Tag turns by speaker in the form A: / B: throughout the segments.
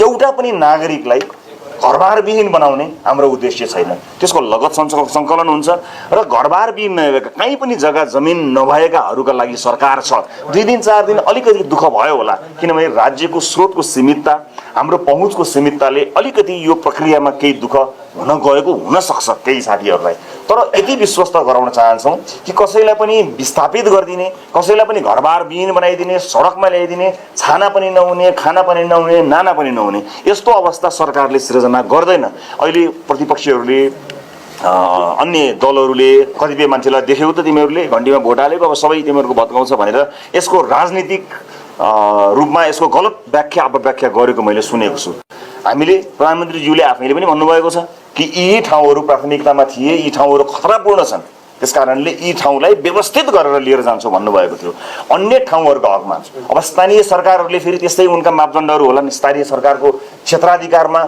A: एउटा पनि नागरिकलाई घरबारविहीन बनाउने हाम्रो उद्देश्य छैन। त्यसको लगत सङ्कलन हुन्छ र घरबारविहीन नभएका कहीँ पनि जग्गा जमिन नभएकाहरूका लागि सरकार छ। 2 दिन 4 दिन अलिकति दुःख भयो होला, किनभने राज्यको स्रोतको सीमितता, हाम्रो पहुँचको सीमितताले अलिकति यो प्रक्रियामा केही दुःख हुन गएको हुनसक्छ केही साथीहरूलाई। तर यति विश्वस्त गराउन चाहन्छौँ कि कसैलाई पनि विस्थापित गरिदिने, कसैलाई पनि घरबारविहीन बनाइदिने, सडकमा ल्याइदिने, छाना पनि नहुने, खाना पनि नहुने, नाना पनि नहुने यस्तो अवस्था सरकारले सृजना गर्दैन। अहिले प्रतिपक्षीहरूले अन्य दलहरूले कतिपय मान्छेलाई देख्यौ त तिमीहरूले घन्टीमा भोट हालेको, अब सबै तिमीहरूको भत्काउँछ भनेर यसको राजनीतिक रूपमा यसको गलत व्याख्या अपव्याख्या गरेको मैले सुनेको छु। हामीले प्रधानमन्त्रीज्यूले आफैले पनि भन्नुभएको छ कि यी ठाउँहरू प्राथमिकतामा थिए, यी ठाउँहरू खतरापूर्ण छन्, त्यसकारणले यी ठाउँलाई व्यवस्थित गरेर लिएर जान्छौँ भन्नुभएको थियो। अन्य ठाउँहरूको हकमा अब स्थानीय सरकारहरूले फेरि त्यस्तै उनका मापदण्डहरू होलान्। स्थानीय सरकारको क्षेत्राधिकारमा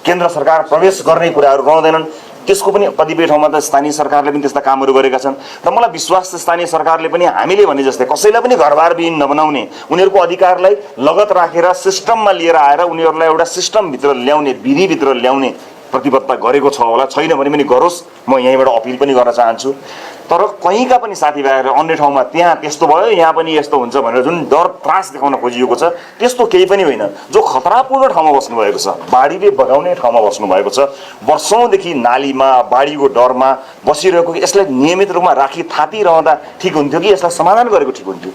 A: केन्द्र सरकार प्रवेश गर्ने कुराहरू रहँदैनन्। त्यसको पनि कतिपय ठाउँमा त स्थानीय सरकारले पनि त्यस्ता कामहरू गरेका छन् र मलाई विश्वास छ स्थानीय सरकारले पनि हामीले भने जस्तै कसैलाई पनि घरबारविहीन नबनाउने, उनीहरूको अधिकारलाई लगत राखेर सिस्टममा लिएर आएर उनीहरूलाई एउटा सिस्टमभित्र ल्याउने, विधिभित्र ल्याउने प्रतिबद्धता गरेको छ होला। छैन भने पनि गरोस्, म यहीँबाट अपिल पनि गर्न चाहन्छु। तर कहीँका पनि साथीभाइहरू अन्य ठाउँमा त्यहाँ त्यस्तो भयो, यहाँ पनि यस्तो हुन्छ भनेर जुन डर त्रास देखाउन खोजिएको छ त्यस्तो केही पनि होइन। जो खतरापूर्ण ठाउँमा बस्नुभएको छ, बाढीले बगाउने ठाउँमा बस्नुभएको छ, वर्षौँदेखि नालीमा बाढीको डरमा बसिरहेको, यसलाई नियमित रूपमा राखी थापिरहँदा ठिक हुन्थ्यो कि यसलाई समाधान गरेको ठिक हुन्थ्यो?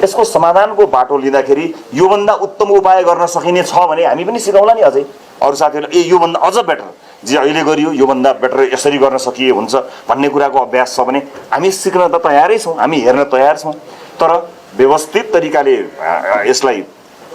A: यसको समाधानको बाटो लिँदाखेरि योभन्दा उत्तम उपाय गर्न सकिने छ भने हामी पनि सिकाउँला नि अझै अरू साथीहरूले, योभन्दा अझ बेटर जे अहिले गरियो योभन्दा बेटर यसरी गर्न सकिए हुन्छ भन्ने कुराको अभ्यास छ भने हामी सिक्न त तयारै छौँ, हामी हेर्न तयार छौँ। तर व्यवस्थित तरिकाले यसलाई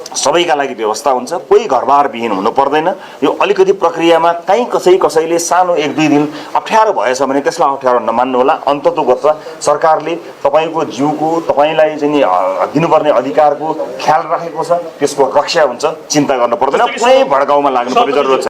A: सबैका लागि व्यवस्था हुन्छ, कोही घरबारविहीन हुनु पर्दैन। यो अलिकति प्रक्रियामा कहीँ कसैले सानो 1-2 दिन अप्ठ्यारो भएछ भने त्यसलाई अप्ठ्यारो नमान्नु होला। अन्ततोगत सरकारले तपाईँको जिउको, तपाईँलाई चाहिँ दिनुपर्ने अधिकारको ख्याल राखेको छ, त्यसको रक्षा हुन्छ, चिन्ता गर्नु पर्दैन, कुनै भड्काउमा लाग्नु पर्ने जरुरत छैन।